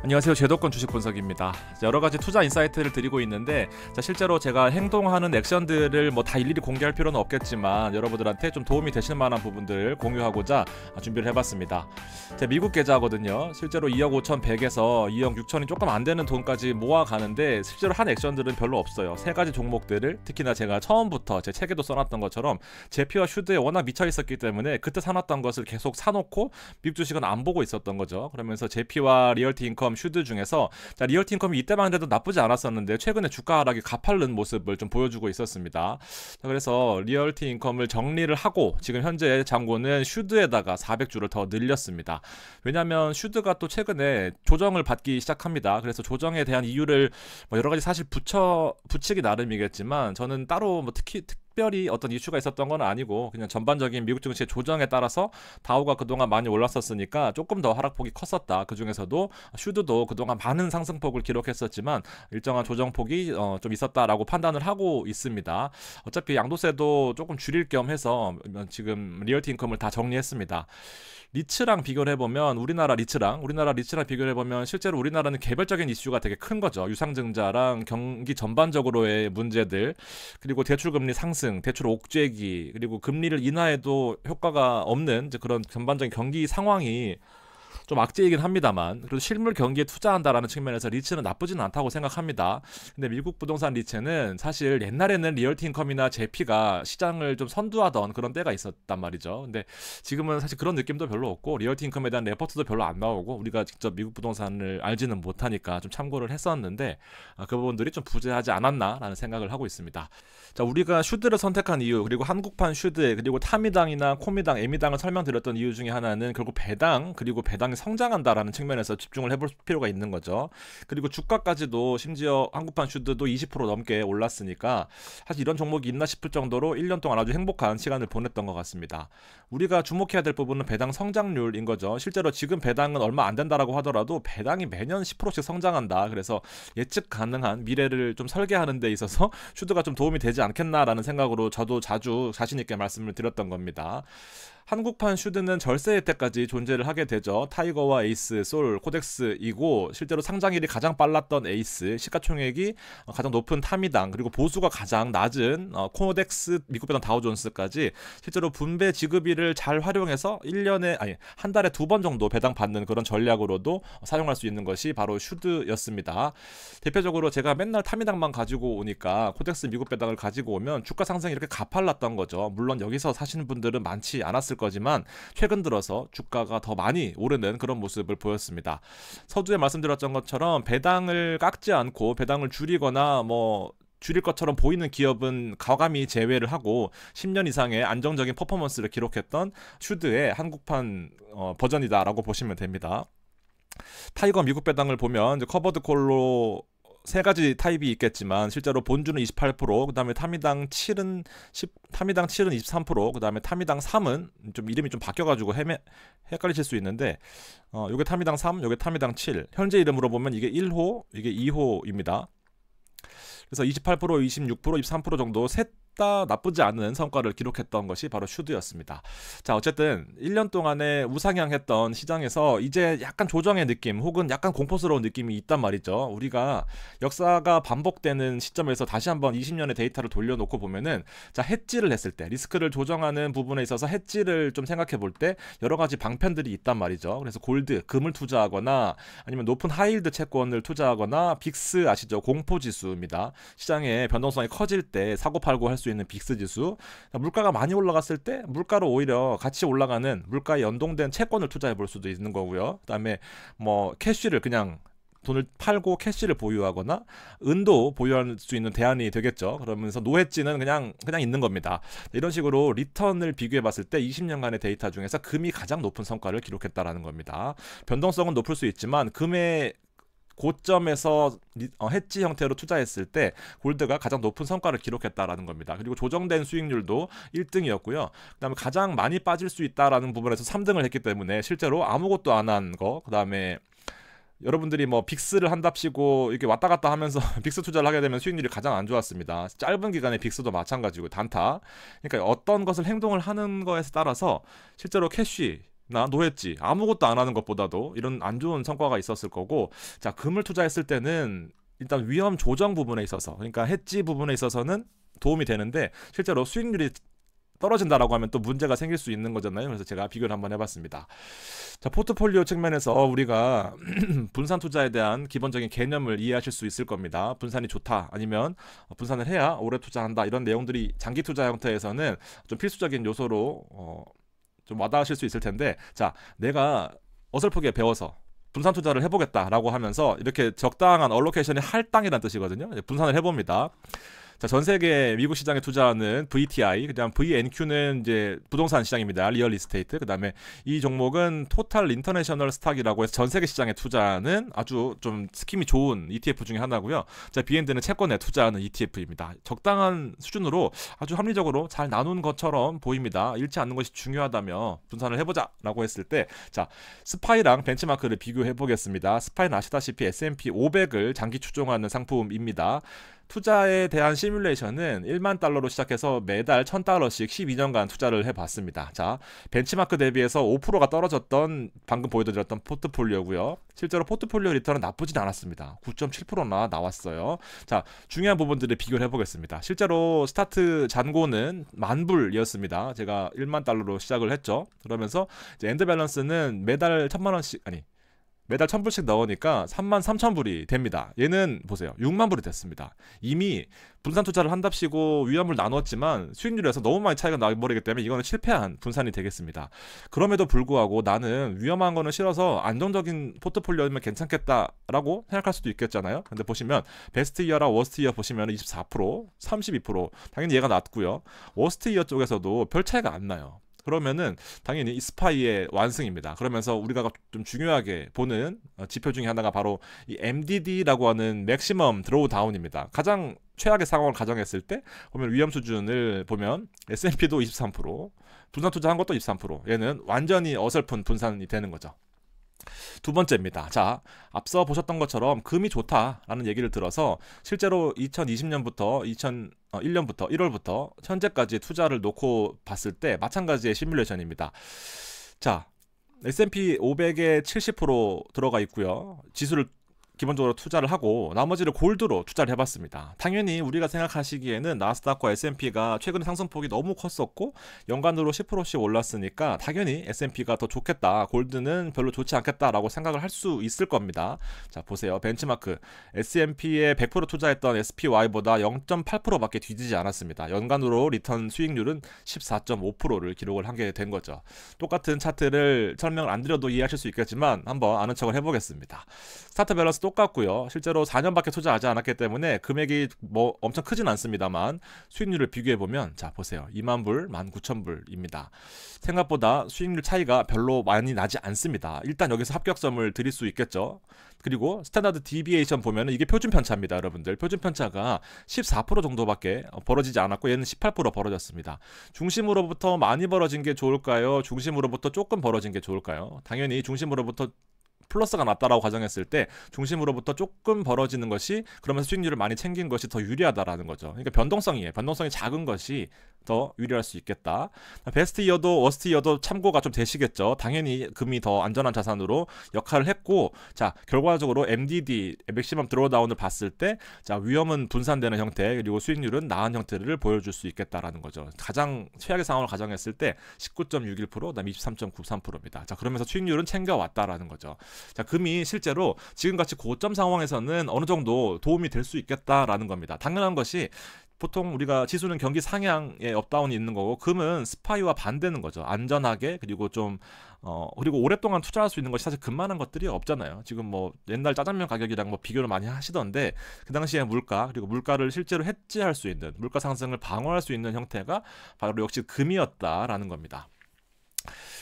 안녕하세요. 제도권 주식 분석입니다. 여러가지 투자 인사이트를 드리고 있는데, 실제로 제가 행동하는 액션들을 뭐 다 일일이 공개할 필요는 없겠지만 여러분들한테 좀 도움이 되실 만한 부분들을 공유하고자 준비를 해봤습니다. 제 미국 계좌거든요. 실제로 2억 5,100에서 2억 6천이 조금 안 되는 돈까지 모아가는데 실제로 한 액션들은 별로 없어요. 세 가지 종목들을, 특히나 제가 처음부터 제 책에도 써놨던 것처럼 제피와 슈드에 워낙 미쳐 있었기 때문에 그때 사놨던 것을 계속 사놓고 미국 주식은 안 보고 있었던 거죠. 그러면서 제피와 리얼티 인컴, 슈드 중에서 리얼티 인컴이 이때만 해도 나쁘지 않았었는데 최근에 주가 하락이 가파른 모습을 좀 보여주고 있었습니다. 그래서 리얼티 인컴을 정리를 하고 지금 현재 잔고는 슈드에다가 400주를 더 늘렸습니다. 왜냐하면 슈드가 또 최근에 조정을 받기 시작합니다. 그래서 조정에 대한 이유를 여러 가지 사실 붙이기 나름이겠지만 저는 따로 특별히 어떤 이슈가 있었던 건 아니고 그냥 전반적인 미국 증시의 조정에 따라서 다우가 그동안 많이 올랐었으니까 조금 더 하락폭이 컸었다. 그 중에서도 슈드도 그동안 많은 상승폭을 기록했었지만 일정한 조정폭이 좀 있었다라고 판단을 하고 있습니다. 어차피 양도세도 조금 줄일 겸 해서 지금 리얼티 인컴을 다 정리했습니다. 리츠랑 비교를 해보면 우리나라 리츠랑 비교를 해보면 실제로 우리나라는 개별적인 이슈가 되게 큰 거죠. 유상증자랑 경기 전반적으로의 문제들, 그리고 대출금리 상승, 대출 옥죄기, 그리고 금리를 인하해도 효과가 없는 이제 그런 전반적인 경기 상황이 좀 악재이긴 합니다만 그래도 실물 경기에 투자한다라는 측면에서 리츠는 나쁘지는 않다고 생각합니다. 근데 미국 부동산 리츠는 사실 옛날에는 리얼티 인컴이나 제피가 시장을 좀 선두하던 그런 때가 있었단 말이죠. 근데 지금은 사실 그런 느낌도 별로 없고 리얼티 인컴에 대한 레포트도 별로 안 나오고 우리가 직접 미국 부동산을 알지는 못하니까 좀 참고를 했었는데 그 부분들이 좀 부재하지 않았나라는 생각을 하고 있습니다. 자, 우리가 슈드를 선택한 이유, 그리고 한국판 슈드, 그리고 타미당이나 코미당, 에미당을 설명드렸던 이유 중에 하나는 결국 배당, 그리고 배당이 성장한다라는 측면에서 집중을 해볼 필요가 있는 거죠. 그리고 주가까지도 심지어 한국판 슈드도 20% 넘게 올랐으니까 사실 이런 종목이 있나 싶을 정도로 1년 동안 아주 행복한 시간을 보냈던 것 같습니다. 우리가 주목해야 될 부분은 배당 성장률인 거죠. 실제로 지금 배당은 얼마 안 된다라고 하더라도 배당이 매년 10%씩 성장한다. 그래서 예측 가능한 미래를 좀 설계하는 데 있어서 슈드가 좀 도움이 되지 않겠나라는 생각으로 저도 자주 자신 있게 말씀을 드렸던 겁니다. 한국판 슈드는 절세 혜택까지 존재를 하게 되죠. 타이거와 에이스, 솔, 코덱스이고 실제로 상장일이 가장 빨랐던 에이스, 시가총액이 가장 높은 타미당, 그리고 보수가 가장 낮은 코덱스, 미국 배당 다우존스까지 실제로 분배 지급일을 잘 활용해서 한 달에 2번 정도 배당 받는 그런 전략으로도 사용할 수 있는 것이 바로 슈드였습니다. 대표적으로 제가 맨날 타미당만 가지고 오니까 코덱스 미국 배당을 가지고 오면 주가 상승이 이렇게 가팔랐던 거죠. 물론 여기서 사시는 분들은 많지 않았을 거지만 최근 들어서 주가가 더 많이 오르는 그런 모습을 보였습니다. 서두에 말씀드렸던 것처럼 배당을 깎지 않고 배당을 줄이거나 줄일 것처럼 보이는 기업은 과감히 제외를 하고 10년 이상의 안정적인 퍼포먼스를 기록했던 슈드의 한국판 버전이다라고 보시면 됩니다. 타이거 미국 배당을 보면 이제 커버드 콜로 세 가지 타입이 있겠지만 실제로 본주는 28%, 그다음에 타미당 7은 23%, 그다음에 타미당 3은 좀 이름이 좀 바뀌어가지고 헷갈리실 수 있는데 요게 타미당 3, 요게 타미당 7. 현재 이름으로 보면 이게 1호, 이게 2호입니다. 그래서 28%, 26%, 23% 정도 셋 다 나쁘지 않은 성과를 기록했던 것이 바로 슈드였습니다. 자, 어쨌든 1년 동안에 우상향했던 시장에서 이제 약간 조정의 느낌 혹은 약간 공포스러운 느낌이 있단 말이죠. 우리가 역사가 반복되는 시점에서 다시 한번 20년의 데이터를 돌려놓고 보면은 해지를 했을 때 리스크를 조정하는 부분에 있어서 해지를 좀 생각해 볼 때 여러 가지 방편들이 있단 말이죠. 그래서 골드, 금을 투자하거나 아니면 높은 하이힐드 채권을 투자하거나 빅스 아시죠? 공포지수입니다. 시장의 변동성이 커질 때 사고팔고 할 수 있는 빅스 지수, 물가가 많이 올라갔을 때 물가로 오히려 같이 올라가는 물가에 연동된 채권을 투자해 볼 수도 있는 거고요. 그다음에 캐시를 그냥 돈을 팔고 캐시를 보유하거나 은도 보유할 수 있는 대안이 되겠죠. 그러면서 노헤지는 그냥 있는 겁니다. 이런 식으로 리턴을 비교해 봤을 때 20년간의 데이터 중에서 금이 가장 높은 성과를 기록했다라는 겁니다. 변동성은 높을 수 있지만 금의 고점에서 해지 형태로 투자했을 때 골드가 가장 높은 성과를 기록했다라는 겁니다. 그리고 조정된 수익률도 1등이었고요. 그다음에 가장 많이 빠질 수 있다라는 부분에서 3등을 했기 때문에 실제로 아무것도 안 한 거, 그다음에 여러분들이 빅스를 한답시고 이렇게 왔다 갔다 하면서 빅스 투자를 하게 되면 수익률이 가장 안 좋았습니다. 짧은 기간에 빅스도 마찬가지고 단타. 그러니까 어떤 것을 행동을 하는 거에 따라서 실제로 캐시 나 노했지. 아무것도 안 하는 것보다도 이런 안 좋은 성과가 있었을 거고, 자, 금을 투자했을 때는 일단 위험 조정 부분에 있어서, 그러니까 해지 부분에 있어서는 도움이 되는데 실제로 수익률이 떨어진다라고 하면 또 문제가 생길 수 있는 거잖아요. 그래서 제가 비교를 한번 해봤습니다. 자, 포트폴리오 측면에서 우리가 분산 투자에 대한 기본적인 개념을 이해하실 수 있을 겁니다. 분산이 좋다, 아니면 분산을 해야 오래 투자한다, 이런 내용들이 장기 투자 형태에서는 좀 필수적인 요소로 좀 와닿으실 수 있을 텐데, 자, 내가 어설프게 배워서 분산 투자를 해보겠다라고 하면서 이렇게 적당한 얼로케이션이 할당이라는 뜻이거든요. 분산을 해봅니다. 자, 전 세계 미국 시장에 투자하는 VTI, 그다음 VNQ는 이제 부동산 시장입니다. 리얼 이스테이트. 그다음에 이 종목은 토탈 인터내셔널 스탁이라고 해서 전 세계 시장에 투자하는 아주 좀 스킴이 좋은 ETF 중에 하나고요. 자, BND는 채권에 투자하는 ETF입니다. 적당한 수준으로 아주 합리적으로 잘 나눈 것처럼 보입니다. 잃지 않는 것이 중요하다며 분산을 해보자라고 했을 때, 자, 스파이랑 벤치마크를 비교해 보겠습니다. 스파이는 아시다시피 S&P 500을 장기 추종하는 상품입니다. 투자에 대한 시뮬레이션은 1만 달러로 시작해서 매달 1000달러씩 12년간 투자를 해봤습니다. 자, 벤치마크 대비해서 5%가 떨어졌던 방금 보여드렸던 포트폴리오고요. 실제로 포트폴리오 리턴은 나쁘진 않았습니다. 9.7%나 나왔어요. 자, 중요한 부분들을 비교를 해보겠습니다. 실제로 스타트 잔고는 10,000불이었습니다. 제가 1만 달러로 시작을 했죠. 그러면서 이제 엔드 밸런스는 매달 1000만원씩, 아니, 매달 1000불씩 넣으니까 33,000불이 됩니다. 얘는 보세요. 60,000불이 됐습니다. 이미 분산 투자를 한답시고 위험을 나눴지만 수익률에서 너무 많이 차이가 나버리기 때문에 이거는 실패한 분산이 되겠습니다. 그럼에도 불구하고 나는 위험한 거는 싫어서 안정적인 포트폴리오면 괜찮겠다라고 생각할 수도 있겠잖아요. 근데 보시면 베스트 이어랑 워스트 이어 보시면 24%, 32%, 당연히 얘가 낮고요. 워스트 이어 쪽에서도 별 차이가 안 나요. 그러면은 당연히 이 스파이의 완승입니다. 그러면서 우리가 좀 중요하게 보는 지표 중에 하나가 바로 이 MDD라고 하는 맥시멈 드로우 다운입니다. 가장 최악의 상황을 가정했을 때 보면 위험 수준을 보면 S&P도 23%, 분산 투자한 것도 23%, 얘는 완전히 어설픈 분산이 되는 거죠. 두 번째입니다. 자, 앞서 보셨던 것처럼 금이 좋다라는 얘기를 들어서 실제로 2020년부터 2001년부터 1월부터 현재까지 투자를 놓고 봤을 때 마찬가지의 시뮬레이션입니다. 자, S&P 500에 70% 들어가 있고요. 지수를 기본적으로 투자를 하고 나머지를 골드로 투자를 해봤습니다. 당연히 우리가 생각하시기에는 나스닥과 S&P가 최근 상승폭이 너무 컸었고 연간으로 10%씩 올랐으니까 당연히 S&P가 더 좋겠다, 골드는 별로 좋지 않겠다라고 생각을 할 수 있을 겁니다. 자, 보세요. 벤치마크 S&P에 100% 투자했던 SPY보다 0.8%밖에 뒤지지 않았습니다. 연간으로 리턴 수익률은 14.5%를 기록을 하게 된 거죠. 똑같은 차트를 설명을 안 드려도 이해하실 수 있겠지만 한번 아는 척을 해보겠습니다. 스타트 밸런스 똑같고요. 실제로 4년밖에 투자하지 않았기 때문에 금액이 뭐 엄청 크진 않습니다만 수익률을 비교해보면, 자, 보세요. 20,000불, 19,000불입니다. 생각보다 수익률 차이가 별로 많이 나지 않습니다. 일단 여기서 합격점을 드릴 수 있겠죠. 그리고 스탠다드 디비에이션 보면 이게 표준 편차입니다. 여러분들, 표준 편차가 14% 정도밖에 벌어지지 않았고 얘는 18% 벌어졌습니다. 중심으로부터 많이 벌어진 게 좋을까요? 중심으로부터 조금 벌어진 게 좋을까요? 당연히 중심으로부터 플러스가 났다라고 가정했을 때 중심으로부터 조금 벌어지는 것이, 그러면서 수익률을 많이 챙긴 것이 더 유리하다라는 거죠. 그러니까 변동성이 작은 것이 더 유리할 수 있겠다. 베스트 이어도 워스트 이어도 참고가 좀 되시겠죠. 당연히 금이 더 안전한 자산으로 역할을 했고, 자, 결과적으로 MDD 맥시멈 드로우다운을 봤을 때, 자, 위험은 분산되는 형태, 그리고 수익률은 나은 형태를 보여줄 수 있겠다라는 거죠. 가장 최악의 상황을 가정했을 때 19.61%, 그다음에 23.93%입니다. 자, 그러면서 수익률은 챙겨왔다라는 거죠. 자, 금이 실제로 지금같이 고점 상황에서는 어느 정도 도움이 될 수 있겠다라는 겁니다. 당연한 것이, 보통 우리가 지수는 경기 상향에 업다운이 있는 거고 금은 스파이와 반대는 거죠. 안전하게, 그리고 좀 그리고 오랫동안 투자할 수 있는 것이 사실 금만한 것들이 없잖아요. 지금 뭐 옛날 짜장면 가격이랑 뭐 비교를 많이 하시던데 그 당시에 물가, 그리고 물가를 실제로 해지할 수 있는, 물가 상승을 방어할 수 있는 형태가 바로 역시 금이었다라는 겁니다.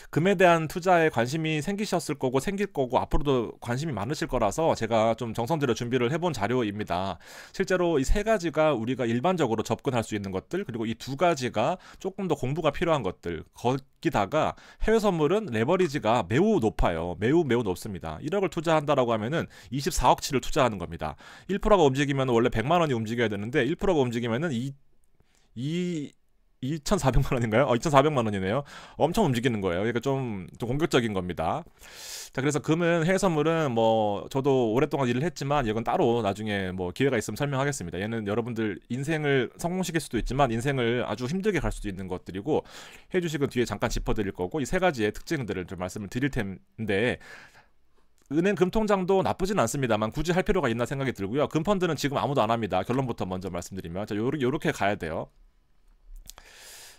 금에 대한 투자에 관심이 생기셨을 거고 생길 거고 앞으로도 관심이 많으실 거라서 제가 좀 정성 들여 준비를 해본 자료입니다. 실제로 이 세 가지가 우리가 일반적으로 접근할 수 있는 것들, 그리고 이 두 가지가 조금 더 공부가 필요한 것들, 거기다가 해외 선물은 레버리지가 매우 높아요. 매우 높습니다. 1억을 투자한다라고 하면은 24억치를 투자하는 겁니다. 1%가 움직이면 원래 100만 원이 움직여야 되는데 1%가 움직이면은 2,400만 원인가요? 2,400만 원이네요. 엄청 움직이는 거예요. 그러니까 좀 공격적인 겁니다. 자, 그래서 금은 해외 선물은 뭐 저도 오랫동안 일을 했지만 이건 따로 나중에 뭐 기회가 있으면 설명하겠습니다. 얘는 여러분들 인생을 성공시킬 수도 있지만 인생을 아주 힘들게 갈 수도 있는 것들이고, 해주식은 뒤에 잠깐 짚어드릴 거고, 이 세 가지의 특징들을 좀 말씀을 드릴 텐데, 은행 금통장도 나쁘진 않습니다만 굳이 할 필요가 있나 생각이 들고요. 금펀드는 지금 아무도 안 합니다. 결론부터 먼저 말씀드리면, 자, 요렇게 가야 돼요.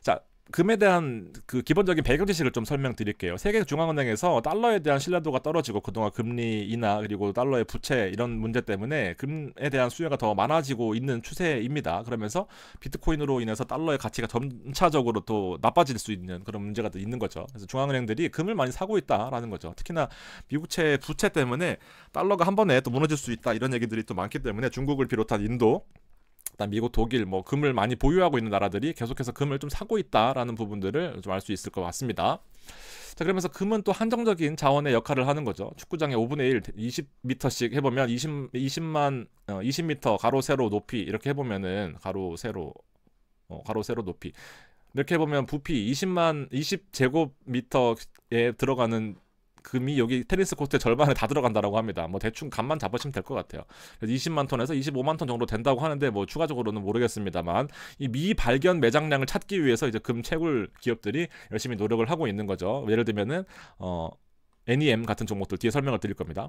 자, 금에 대한 그 기본적인 배경 지식을 좀 설명드릴게요. 세계 중앙은행에서 달러에 대한 신뢰도가 떨어지고 그동안 금리 인하 그리고 달러의 부채 이런 문제 때문에 금에 대한 수요가 더 많아지고 있는 추세입니다. 그러면서 비트코인으로 인해서 달러의 가치가 점차적으로 또 나빠질 수 있는 그런 문제가 또 있는 거죠. 그래서 중앙은행들이 금을 많이 사고 있다라는 거죠. 특히나 미국채 부채 때문에 달러가 한 번에 또 무너질 수 있다 이런 얘기들이 또 많기 때문에 중국을 비롯한 인도, 미국, 독일, 뭐 금을 많이 보유하고 있는 나라들이 계속해서 금을 좀 사고 있다라는 부분들을 좀 알 수 있을 것 같습니다. 자, 그러면서 금은 또 한정적인 자원의 역할을 하는 거죠. 축구장의 5분의 1, 20m씩 해보면 20m 가로 세로 높이 이렇게 해보면은 가로 세로 높이 이렇게 해보면 부피 20제곱미터에 들어가는 금이 여기 테니스 코트의 절반에 다 들어간다라고 합니다. 뭐 대충 감만 잡으시면 될 것 같아요. 20만 톤에서 25만 톤 정도 된다고 하는데 뭐 추가적으로는 모르겠습니다만, 이 미발견 매장량을 찾기 위해서 이제 금 채굴 기업들이 열심히 노력을 하고 있는 거죠. 예를 들면은 NEM 같은 종목들 뒤에 설명을 드릴 겁니다.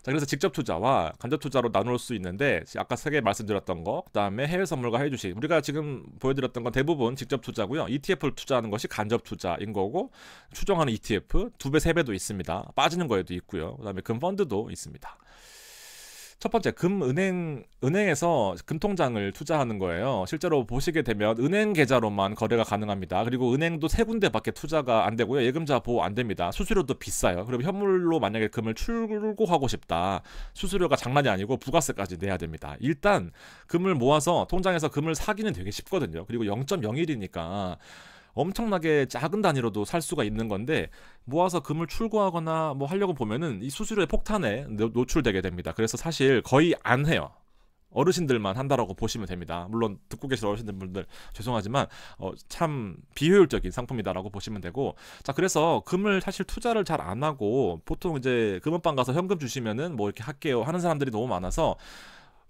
자, 그래서 직접 투자와 간접 투자로 나눌 수 있는데, 아까 세 개 말씀드렸던 거, 그다음에 해외 선물과 해외 주식, 우리가 지금 보여드렸던 건 대부분 직접 투자고요. ETF를 투자하는 것이 간접 투자인 거고, 추정하는 ETF 2배, 3배도 있습니다. 빠지는 거에도 있고요. 그다음에 금 펀드도 있습니다. 첫 번째, 은행에서 금통장을 투자하는 거예요. 실제로 보시게 되면 은행 계좌로만 거래가 가능합니다. 그리고 은행도 세 군데밖에 투자가 안 되고요. 예금자 보호 안 됩니다. 수수료도 비싸요. 그리고 현물로 만약에 금을 출고하고 싶다, 수수료가 장난이 아니고 부가세까지 내야 됩니다. 일단 금을 모아서 통장에서 금을 사기는 되게 쉽거든요. 그리고 0.01이니까 엄청나게 작은 단위로도 살 수가 있는 건데, 모아서 금을 출고하거나 뭐 하려고 보면은 이 수수료의 폭탄에 노출되게 됩니다. 그래서 사실 거의 안 해요. 어르신들만 한다라고 보시면 됩니다. 물론 듣고 계신 어르신들 죄송하지만 참 비효율적인 상품이다라고 보시면 되고, 자, 그래서 금을 사실 투자를 잘 안 하고 보통 이제 금은방 가서 현금 주시면은 뭐 이렇게 할게요 하는 사람들이 너무 많아서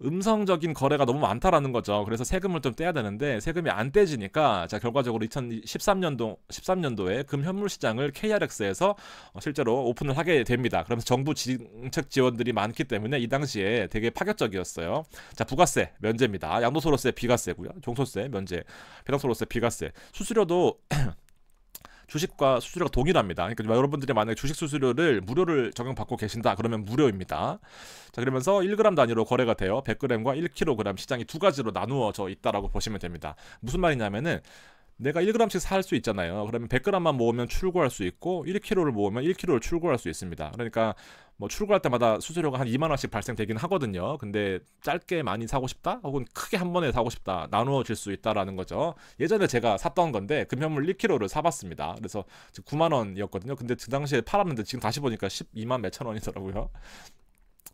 음성적인 거래가 너무 많다라는 거죠. 그래서 세금을 좀 떼야 되는데 세금이 안 떼지니까, 자, 결과적으로 2013년도에 금 현물 시장을 KRX에서 실제로 오픈을 하게 됩니다. 그러면서 정부 정책 지원들이 많기 때문에 이 당시에 되게 파격적이었어요. 자, 부가세 면제입니다. 양도소득세 비과세고요. 종소세 면제, 배당소득세 비과세, 수수료도 주식과 수수료가 동일합니다. 그러니까 여러분들이 만약에 주식 수수료를 무료를 적용받고 계신다 그러면 무료입니다. 자, 그러면서 1g 단위로 거래가 돼요. 100g과 1kg 시장이 두 가지로 나누어져 있다라고 보시면 됩니다. 무슨 말이냐면은 내가 1g씩 살 수 있잖아요. 그러면 100g만 모으면 출고할 수 있고 1kg를 모으면 1kg를 출고할 수 있습니다. 그러니까 뭐 출고할 때마다 수수료가 한 2만 원씩 발생되긴 하거든요. 근데 짧게 많이 사고 싶다 혹은 크게 한 번에 사고 싶다, 나누어질 수 있다라는 거죠. 예전에 제가 샀던 건데 금현물 1kg를 사봤습니다. 그래서 9만 원이었거든요. 근데 그 당시에 팔았는데 지금 다시 보니까 12만 몇천 원이더라고요.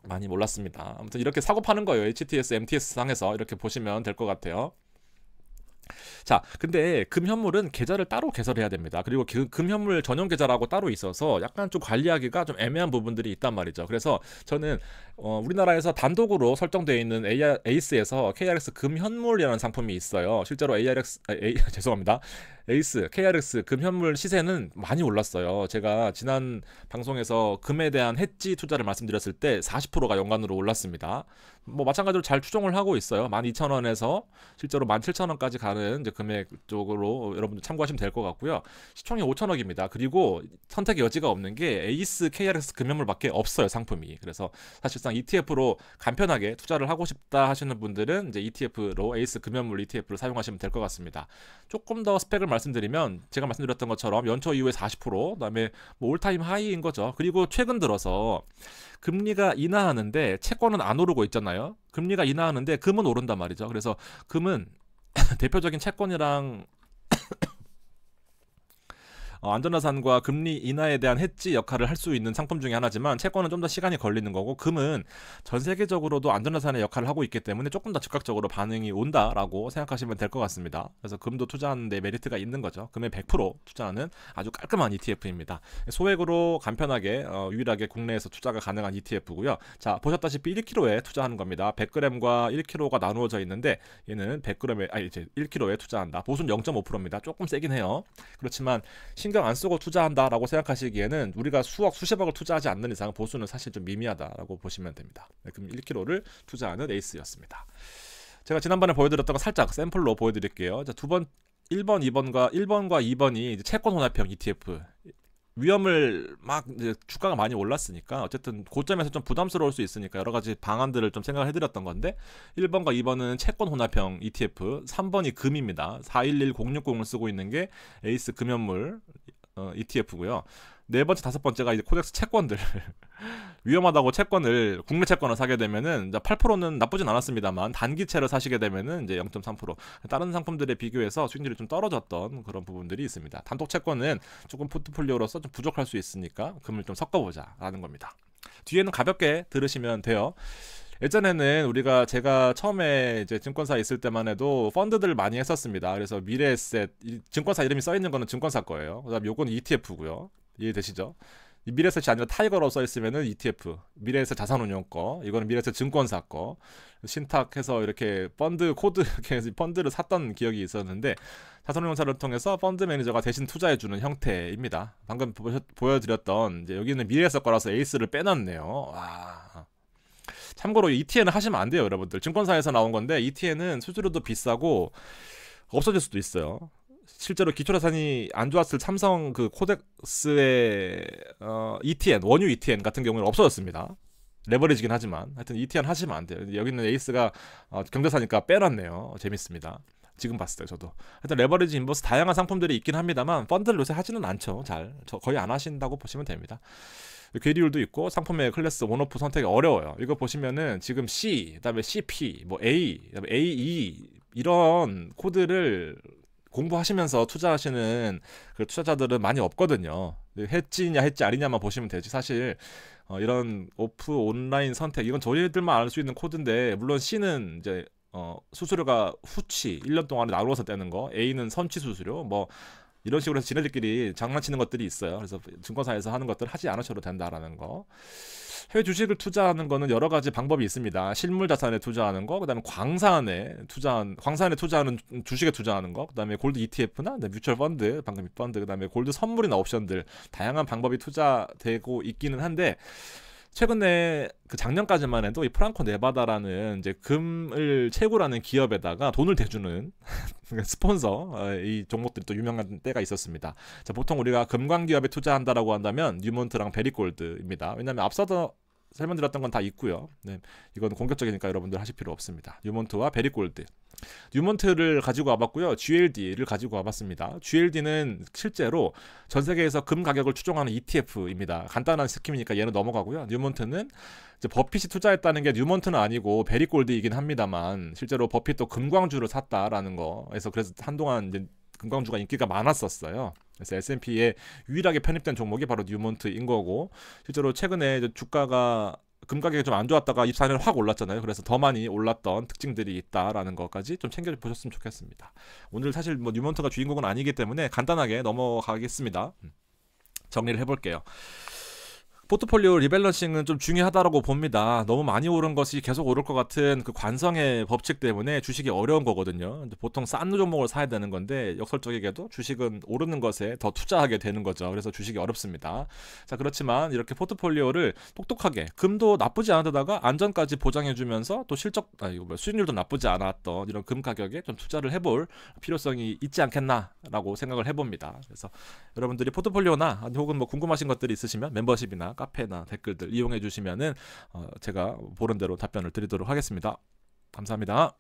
많이 몰랐습니다. 아무튼 이렇게 사고 파는 거예요. HTS, MTS 상에서 이렇게 보시면 될 것 같아요. 자, 근데 금현물은 계좌를 따로 개설해야 됩니다. 그리고 금현물 전용 계좌라고 따로 있어서 약간 좀 관리하기가 좀 애매한 부분들이 있단 말이죠. 그래서 저는 우리나라에서 단독으로 설정되어 있는 에이스에서 KRX 금현물이라는 상품이 있어요. 실제로 죄송합니다. KRX 금현물 시세는 많이 올랐어요. 제가 지난 방송에서 금에 대한 해지 투자를 말씀드렸을 때 40%가 연간으로 올랐습니다. 뭐 마찬가지로 잘 추종을 하고 있어요. 12,000원에서 실제로 17,000원까지 가는 이제 금액 쪽으로 여러분들 참고하시면 될 것 같고요. 시총이 5천억입니다. 그리고 선택의 여지가 없는 게 에이스 KRX 금현물밖에 없어요, 상품이. 그래서 사실상 ETF로 간편하게 투자를 하고 싶다 하시는 분들은 이제 ETF로 에이스 금현물 ETF를 사용하시면 될 것 같습니다. 조금 더 스펙을 말씀드리면 제가 말씀드렸던 것처럼 연초 이후에 40%, 그다음에 뭐 올타임 하이인 거죠. 그리고 최근 들어서 금리가 인하하는데 채권은 안 오르고 있잖아요. 금리가 인하하는데 금은 오른단 말이죠. 그래서 금은 대표적인 채권이랑 안전자산과 금리 인하에 대한 헤지 역할을 할 수 있는 상품 중에 하나지만 채권은 좀 더 시간이 걸리는 거고 금은 전 세계적으로도 안전자산의 역할을 하고 있기 때문에 조금 더 즉각적으로 반응이 온다라고 생각하시면 될 것 같습니다. 그래서 금도 투자하는 데 메리트가 있는 거죠. 금의 100% 투자하는 아주 깔끔한 ETF입니다. 소액으로 간편하게 유일하게 국내에서 투자가 가능한 ETF고요. 자, 보셨다시피 1kg에 투자하는 겁니다. 100g과 1kg가 나누어져 있는데 얘는 100g에 이제 1kg에 투자한다. 보수는 0.5%입니다. 조금 세긴 해요. 그렇지만 신경 안 쓰고 투자한다라고 생각하시기에는 우리가 수억 수십억을 투자하지 않는 이상 보수는 사실 좀 미미하다라고 보시면 됩니다. 그럼 1kg를 투자하는 에이스였습니다. 제가 지난번에 보여드렸던 거 살짝 샘플로 보여드릴게요. 자, 1번, 1번과 2번이 이제 채권 혼합형 ETF. 위험을 막 이제 주가가 많이 올랐으니까 어쨌든 고점에서 좀 부담스러울 수 있으니까 여러 가지 방안들을 좀 생각을 해드렸던 건데 1번과 2번은 채권 혼합형 ETF, 3번이 금입니다. 411060을 쓰고 있는 게 에이스 금연물 ETF고요. 네 번째, 다섯 번째가 이제 코덱스 채권들 위험하다고 채권을 국내 채권을 사게 되면은 8%는 나쁘진 않았습니다만 단기채를 사시게 되면은 이제 0.3% 다른 상품들에 비교해서 수익률이 좀 떨어졌던 그런 부분들이 있습니다. 단독 채권은 조금 포트폴리오로서 좀 부족할 수 있으니까 금을 좀 섞어보자라는 겁니다. 뒤에는 가볍게 들으시면 돼요. 예전에는 제가 처음에 이제 증권사에 있을 때만 해도 펀드들을 많이 했었습니다. 그래서 미래에셋 증권사 이름이 써 있는 거는 증권사 거예요. 그다음에 요거는 ETF고요. 이해되시죠? 미래에셋이 아니라 타이거로 써 있으면은 ETF, 미래에셋 자산운용 거, 이거는 미래에셋 증권사 거, 신탁해서 이렇게 펀드 코드 이렇게 펀드를 샀던 기억이 있었는데 자산운용사를 통해서 펀드 매니저가 대신 투자해주는 형태입니다. 방금 보여드렸던 이제 여기는 미래에셋 거라서 에이스를 빼놨네요. 와. 참고로 ETN은 하시면 안 돼요, 여러분들. 증권사에서 나온 건데 ETN은 수수료도 비싸고 없어질 수도 있어요. 실제로 기초자산이 안 좋았을 삼성 그 코덱스의 ETN, 원유 ETN 같은 경우는 없어졌습니다. 레버리지긴 하지만 하여튼 ETN 하시면 안 돼요. 여기는 에이스가 경제사니까 빼놨네요. 재밌습니다. 지금 봤을 때 저도. 하여튼 레버리지 인버스 다양한 상품들이 있긴 합니다만 펀드를 요새 하지는 않죠. 거의 안 하신다고 보시면 됩니다. 괴리율도 있고 상품의 클래스 원오프 선택이 어려워요. 이거 보시면은 지금 C, 그다음에 CP, 뭐 A, 그다음에 AE 이런 코드를 공부하시면서 투자하시는 그 투자자들은 많이 없거든요. 했지냐 했지 아니냐만 보시면 되지. 사실 이런 오프 온라인 선택 이건 저희들만 알 수 있는 코드인데 물론 C는 이제 수수료가 후치 1년 동안에 나누어서 떼는 거, A는 선취 수수료 뭐 이런 식으로 해서 지네들끼리 장난치는 것들이 있어요. 그래서 증권사에서 하는 것들 하지 않으셔도 된다라는 거. 해외 주식을 투자하는 거는 여러 가지 방법이 있습니다. 실물 자산에 투자하는 거, 그다음에 광산에 투자하는 주식에 투자하는 거, 그다음에 골드 ETF나 뮤추얼 펀드, 방금 펀드, 그다음에 골드 선물이나 옵션들 다양한 방법이 투자되고 있기는 한데 최근에 그 작년까지만 해도 이 프랑코 네바다라는 이제 금을 채굴하는 기업에다가 돈을 대주는 스폰서 이 종목들이 또 유명한 때가 있었습니다. 자, 보통 우리가 금광 기업에 투자한다라고 한다면 뉴몬트랑 베리골드입니다. 왜냐하면 앞서도 설명드렸던 건 다 있고요. 네, 이건 공격적이니까 여러분들 하실 필요 없습니다. 뉴몬트와 베리골드. 뉴몬트를 가지고 와봤고요. GLD를 가지고 와봤습니다. GLD는 실제로 전 세계에서 금 가격을 추종하는 ETF입니다. 간단한 스킴이니까 얘는 넘어가고요. 뉴몬트는 이제 버핏이 투자했다는 게 뉴몬트는 아니고 베리골드이긴 합니다만 실제로 버핏도 금광주를 샀다라는 거에서 그래서 한동안 이제 금광주가 인기가 많았었어요. 그래서 S&P에 유일하게 편입된 종목이 바로 뉴몬트인 거고 실제로 최근에 이제 주가가 금 가격이 좀 안 좋았다가 24년에 확 올랐잖아요. 그래서 더 많이 올랐던 특징들이 있다라는 것까지 좀 챙겨보셨으면 좋겠습니다. 오늘 사실 뭐 뉴몬트가 주인공은 아니기 때문에 간단하게 넘어가겠습니다. 정리를 해볼게요. 포트폴리오 리밸런싱은 좀 중요하다고 봅니다. 너무 많이 오른 것이 계속 오를 것 같은 그 관성의 법칙 때문에 주식이 어려운 거거든요. 보통 싼 종목을 사야 되는 건데 역설적이게도 주식은 오르는 것에 더 투자하게 되는 거죠. 그래서 주식이 어렵습니다. 자, 그렇지만 이렇게 포트폴리오를 똑똑하게 금도 나쁘지 않은데다가 안전까지 보장해주면서 또 수익률도 나쁘지 않았던 이런 금 가격에 좀 투자를 해볼 필요성이 있지 않겠나라고 생각을 해봅니다. 그래서 여러분들이 포트폴리오나 혹은 뭐 궁금하신 것들이 있으시면 멤버십이나 카페나 댓글들 이용해 주시면은 제가 보는 대로 답변을 드리도록 하겠습니다. 감사합니다.